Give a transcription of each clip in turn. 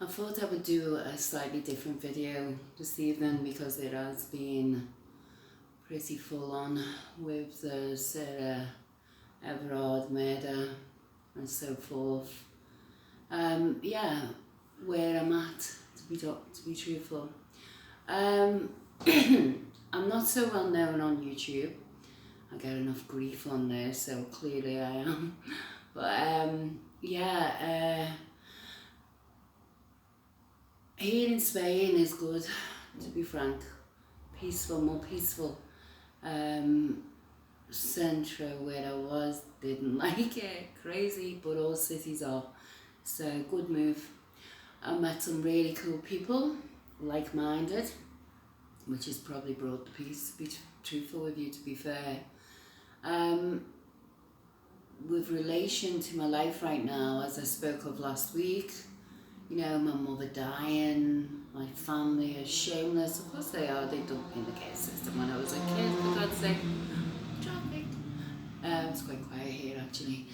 I thought I would do a slightly different video this evening because it has been pretty full on with the Everard murder and so forth. Yeah, where I'm at, to be truthful. I'm not so well known on YouTube. I get enough grief on there, so clearly I am. But here in Spain is good, to be frank. Peaceful, more peaceful. Centro, where I was, didn't like it. Crazy, but all cities are. So, good move. I met some really cool people, like-minded, which has probably brought the peace, to be truthful with you, to be fair. With relation to my life right now, as I spoke of last week, you know, my mother dying, my family are shameless. Of course they are. They dumped me in the care system when I was a kid, for God's sake. Traffic. It's quite quiet here, actually.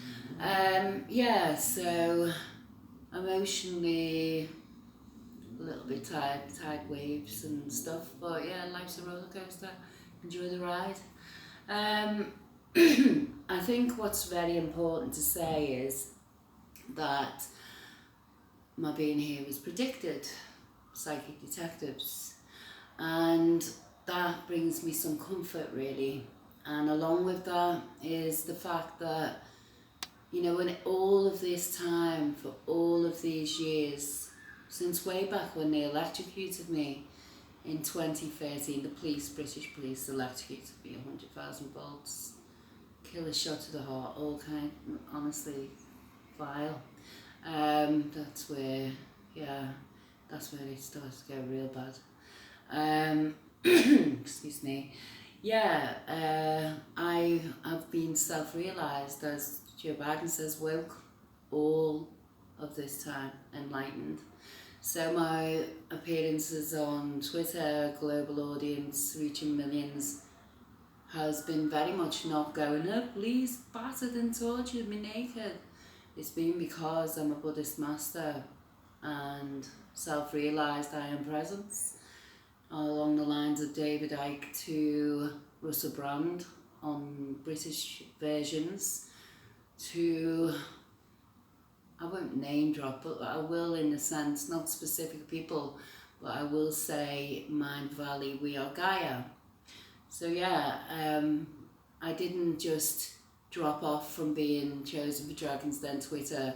So emotionally a little bit tired waves and stuff. But yeah, life's a roller coaster. Enjoy the ride. I think what's very important to say is that my being here was predicted, psychic detectives, and that brings me some comfort, really. And along with that is the fact that, you know, in all of this time, for all of these years, since way back when they electrocuted me in 2013, the British police electrocuted me 100,000 volts, killer shot to the heart, all kind, honestly, vile. That's where it starts to go real bad. Excuse me. I have been self-realised, as Joe Biden says, woke all of this time, enlightened. So my appearances on Twitter, global audience, reaching millions, has been very much not going, oh, please, battered and tortured me naked. It's been because I'm a Buddhist master and self-realised I am presence, along the lines of David Icke to Russell Brand on British versions, to, I won't name drop, but I will, in a sense, not specific people, but I will say Mind Valley, we are Gaia. So I didn't just drop off from being chosen for Dragon's Den Twitter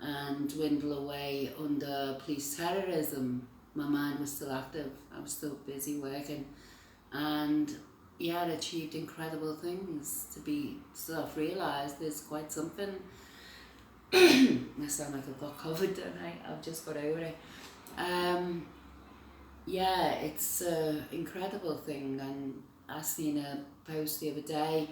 and dwindle away under police terrorism. My mind was still active, I was still busy working, and I'd achieved incredible things. To be self-realised is quite something. I sound like I've got COVID, don't I? I've just got over it. It's an incredible thing, and I seen a post the other day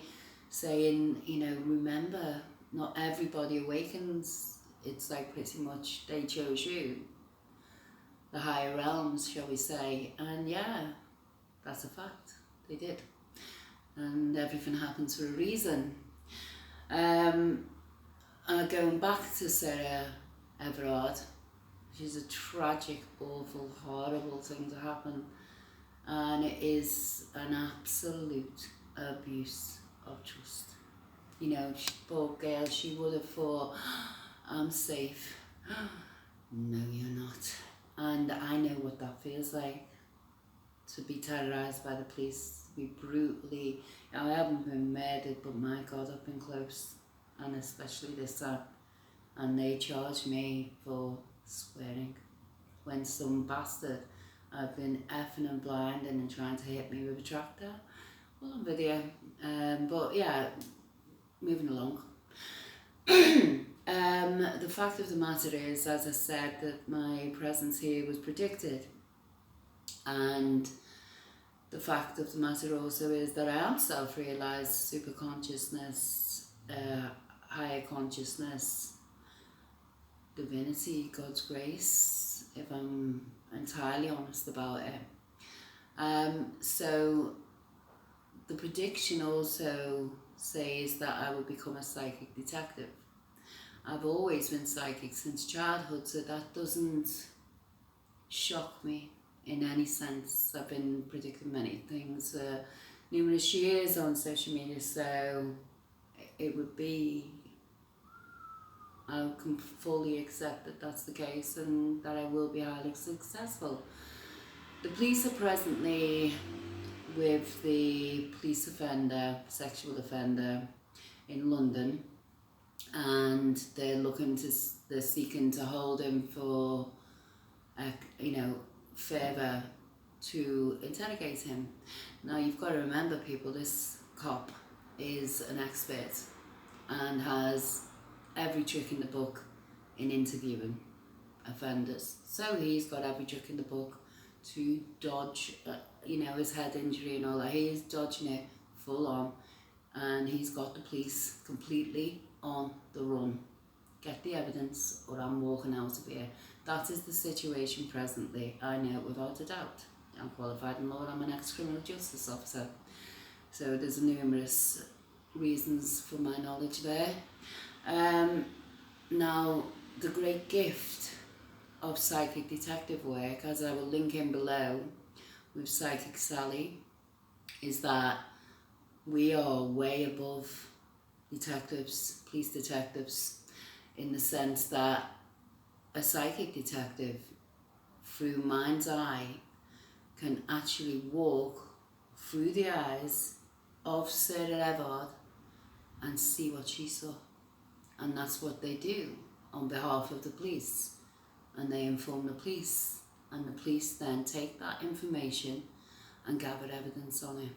saying, you know, remember, not everybody awakens. It's like pretty much they chose you, the higher realms, shall we say, and that's a fact, they did, and everything happens for a reason. Going back to Sarah Everard, which is a tragic, awful, horrible thing to happen, and it is an absolute abuse of trust. You know, poor girl, she would have thought, I'm safe. No, you're not. And I know what that feels like, to be terrorised by the police, to be brutally, I haven't been murdered, but my God, I've been close, and especially this time. And they charged me for swearing, when some bastard had been effing and blinding and trying to hit me with a tractor. Well, on video. But yeah, moving along. The fact of the matter is, as I said, that my presence here was predicted, and the fact of the matter also is that I am self-realised, super consciousness, higher consciousness, divinity, God's grace, if I'm entirely honest about it. So the prediction also says that I will become a psychic detective. I've always been psychic since childhood, so that doesn't shock me in any sense. I've been predicting many things numerous years on social media, so it would be, I can fully accept that that's the case and that I will be highly successful. The police are presently with the police offender, sexual offender in London, and they're seeking to hold him for, further to interrogate him. Now you've got to remember, people, this cop is an expert and has every trick in the book in interviewing offenders. So he's got every trick in the book to dodge, his head injury and all that. He is dodging it full on, and he's got the police completely on the run. Get the evidence or I'm walking out of here. That is the situation presently. I know it without a doubt. I'm qualified in law, I'm an ex-criminal justice officer. So there's numerous reasons for my knowledge there. Now, the great gift of psychic detective work, as I will link in below with Psychic Sally, is that we are way above detectives, police detectives, in the sense that a psychic detective, through mind's eye, can actually walk through the eyes of Sarah Everard and see what she saw. And that's what they do on behalf of the police. And they inform the police, and the police then take that information and gather evidence on it.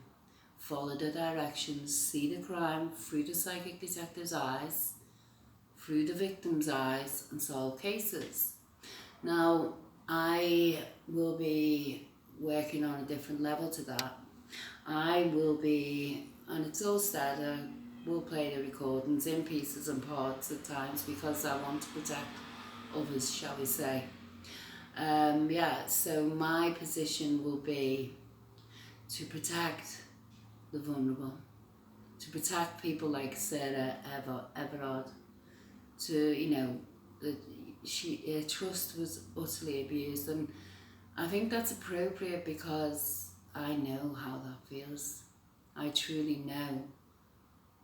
Follow the directions, see the crime through the psychic detective's eyes, through the victim's eyes, and solve cases. Now, I will be working on a different level to that. I will be, and it's all said, I will play the recordings in pieces and parts at times because I want to protect others, shall we say. So my position will be to protect the vulnerable, to protect people like Sarah Everard. Her trust was utterly abused, and I think that's appropriate because I know how that feels. I truly know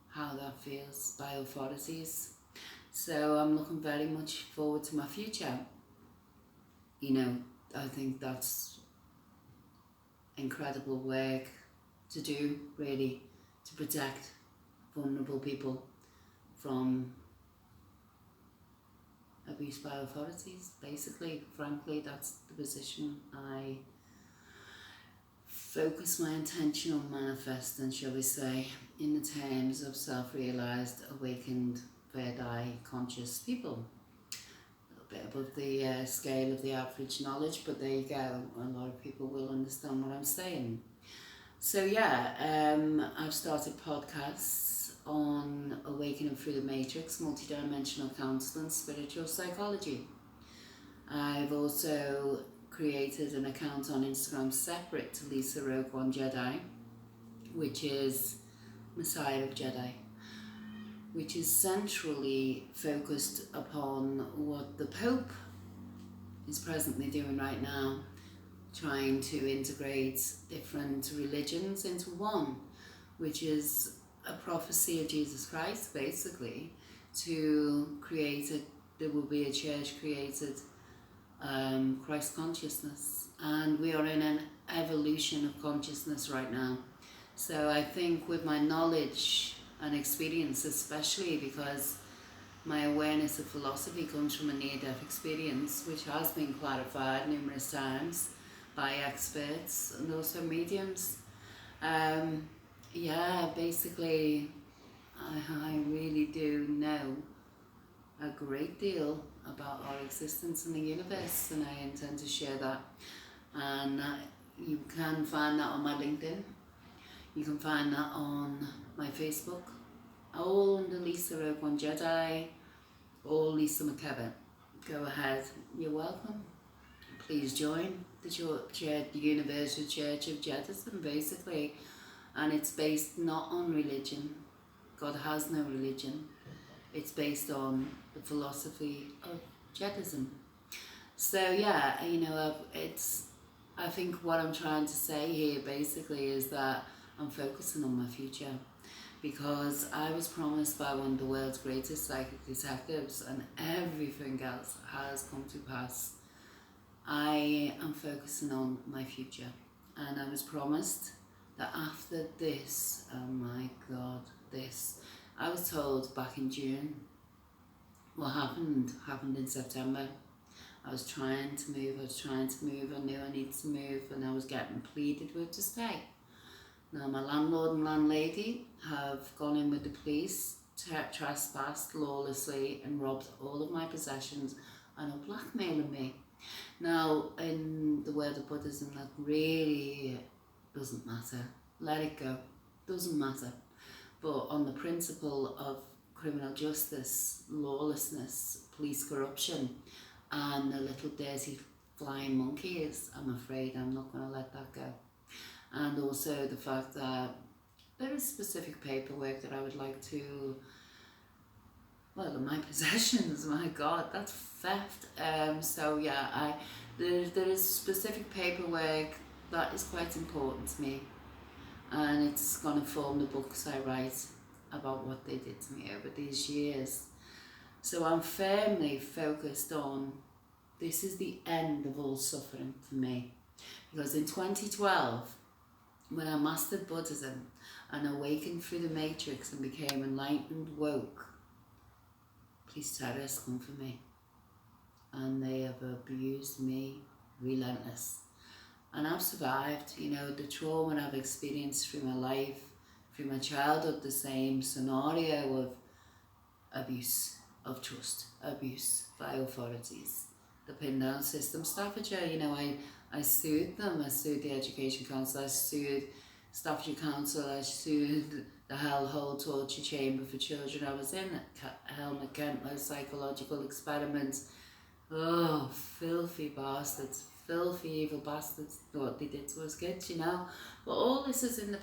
how that feels by authorities. So I'm looking very much forward to my future. I think that's incredible work to do, really, to protect vulnerable people from abuse by authorities, basically. Frankly, that's the position I focus my intentional manifesting, shall we say, in the terms of self-realised, awakened, third-eye conscious people. A little bit above the scale of the average knowledge, but there you go. A lot of people will understand what I'm saying. So I've started podcasts on awakening through the matrix, multidimensional counselling, spiritual psychology. I've also created an account on Instagram separate to Lisa Rogue One Jedi, which is Messiah of Jedi, which is centrally focused upon what the Pope is presently doing right now, trying to integrate different religions into one, which is a prophecy of Jesus Christ, basically, to there will be a church created, Christ consciousness, and we are in an evolution of consciousness right now. So I think with my knowledge and experience, especially because my awareness of philosophy comes from a near-death experience, which has been clarified numerous times by experts and also mediums. Basically, I really do know a great deal about our existence in the universe, and I intend to share that. And you can find that on my LinkedIn. You can find that on my Facebook, all under Lisa Rogue One Jedi or Lisa McKevitt. Go ahead, you're welcome. Please join the Universal Church of Jedism, basically. And it's based not on religion. God has no religion. It's based on the philosophy of Jedism. So yeah, I think what I'm trying to say here basically is that I'm focusing on my future, because I was promised by one of the world's greatest psychic detectives, and everything else has come to pass. I am focusing on my future, and I was promised that after this, oh my God, I was told back in June. What happened in September. I was trying to move, I knew I needed to move, and I was getting pleaded with to stay. Now my landlord and landlady have gone in with the police, trespassed lawlessly and robbed all of my possessions, and are blackmailing me. Now, in the world of Buddhism, that really doesn't matter. Let it go. Doesn't matter. But on the principle of criminal justice, lawlessness, police corruption, and the little dirty flying monkeys, I'm afraid I'm not going to let that go. And also the fact that there is specific paperwork that I would like to, well, in my possessions, my God, that's theft. So yeah, there is specific paperwork that is quite important to me, and it's going to form the books I write about what they did to me over these years. So I'm firmly focused on, this is the end of all suffering for me. Because in 2012, when I mastered Buddhism and awakened through the matrix and became enlightened, woke, police terrorists come for me. And they have abused me relentless. And I've survived, the trauma I've experienced through my life, through my childhood, the same scenario of abuse, of trust, abuse by authorities. The pin-down system, Staffordshire, I sued them. I sued the Education Council, I sued Staffordshire Council, I sued the hellhole torture chamber for children I was in, Helmut Kentler psychological experiments. Oh, filthy bastards, filthy evil bastards, what they did to us kids, But all this is in the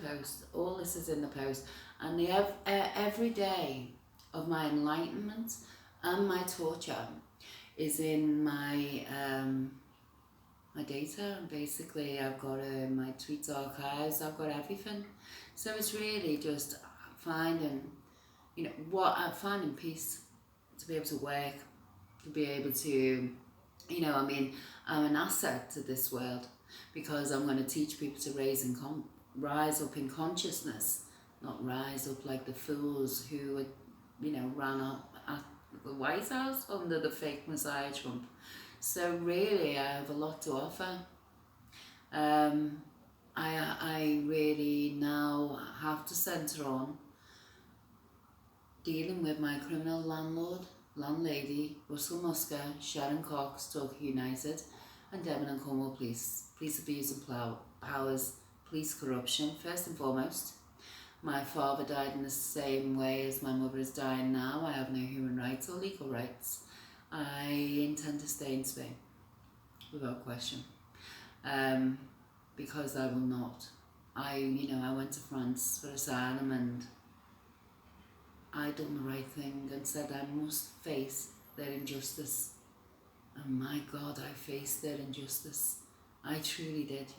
post, and every day of my enlightenment and my torture is in my my data. And basically I've got my tweets archives, I've got everything. So it's really just finding, finding peace, to be able to work, to be able to, I'm an asset to this world, because I'm going to teach people to rise up in consciousness, not rise up like the fools who, ran up at the White House under the fake Messiah Trump. So really, I have a lot to offer. I really now have to centre on dealing with my criminal landlady, Russell Musker, Sharon Cox, Torquay United, and Devon and Cornwall Police abuse and powers, police corruption, first and foremost. My father died in the same way as my mother is dying now. I have no human rights or legal rights. I intend to stay in Spain, without question, because I will not. I went to France for asylum, and I done the right thing and said I must face their injustice. And my God, I faced their injustice. I truly did,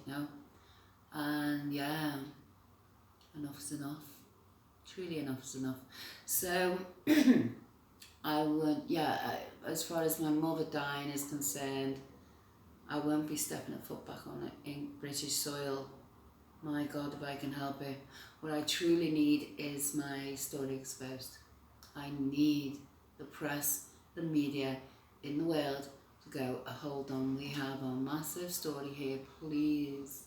And yeah, enough is enough. Truly enough is enough. So I won't, as far as my mother dying is concerned, I won't be stepping a foot back on it in British soil. My God, if I can help it. What I truly need is my story exposed. I need the press, the media in the world to go, hold on, we have a massive story here. Please,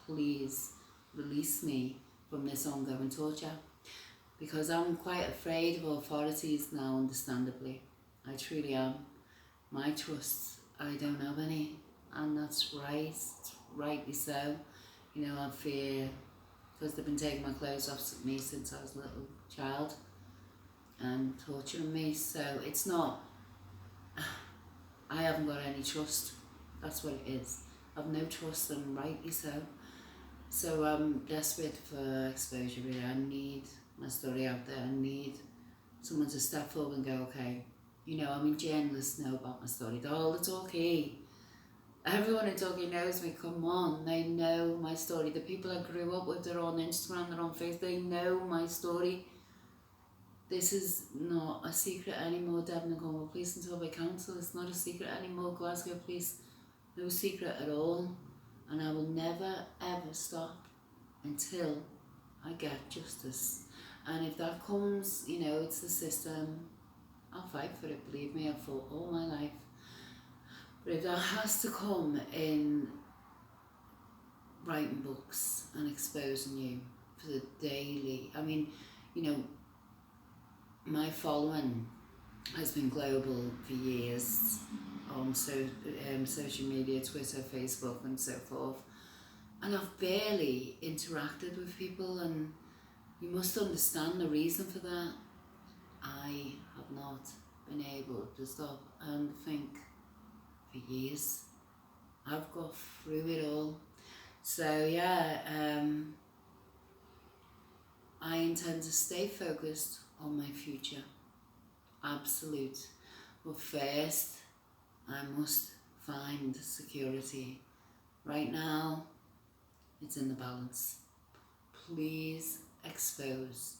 please release me from this ongoing torture. Because I'm quite afraid of authorities now, understandably. I truly am. My trust, I don't have any. And that's right, rightly so. I fear, because they've been taking my clothes off me since I was a little child and torturing me. So it's not, I haven't got any trust. That's what it is. I've no trust, and rightly so. So I'm desperate for exposure really. I need my story out there. I need someone to step forward and go, okay, journalists know about my story. All the talk here, Everyone in Turkey knows me, come on, they know my story. The people I grew up with, they're on Instagram, they're on Facebook, they know my story. This is not a secret anymore, Devon and Cornwall Police and Torbay Council. It's not a secret anymore, Glasgow Police. No secret at all. And I will never ever stop until I get justice. And if that comes, you know, it's the system, I'll fight for it, believe me, I've fought all my life. But if that has to come in writing books and exposing you for the daily, I mean, you know, my following has been global for years on social media, Twitter, Facebook and so forth. And I've barely interacted with people, and you must understand the reason for that. I have not been able to stop and think for years. I've got through it all. So yeah, I intend to stay focused on my future. Absolute. But first, I must find security. Right now, it's in the balance. Please expose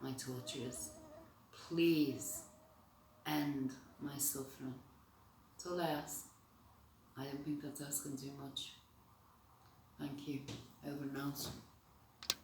my torturers. Please end my suffering. That's all I ask. I don't think that's asking too much. Thank you. Over and out.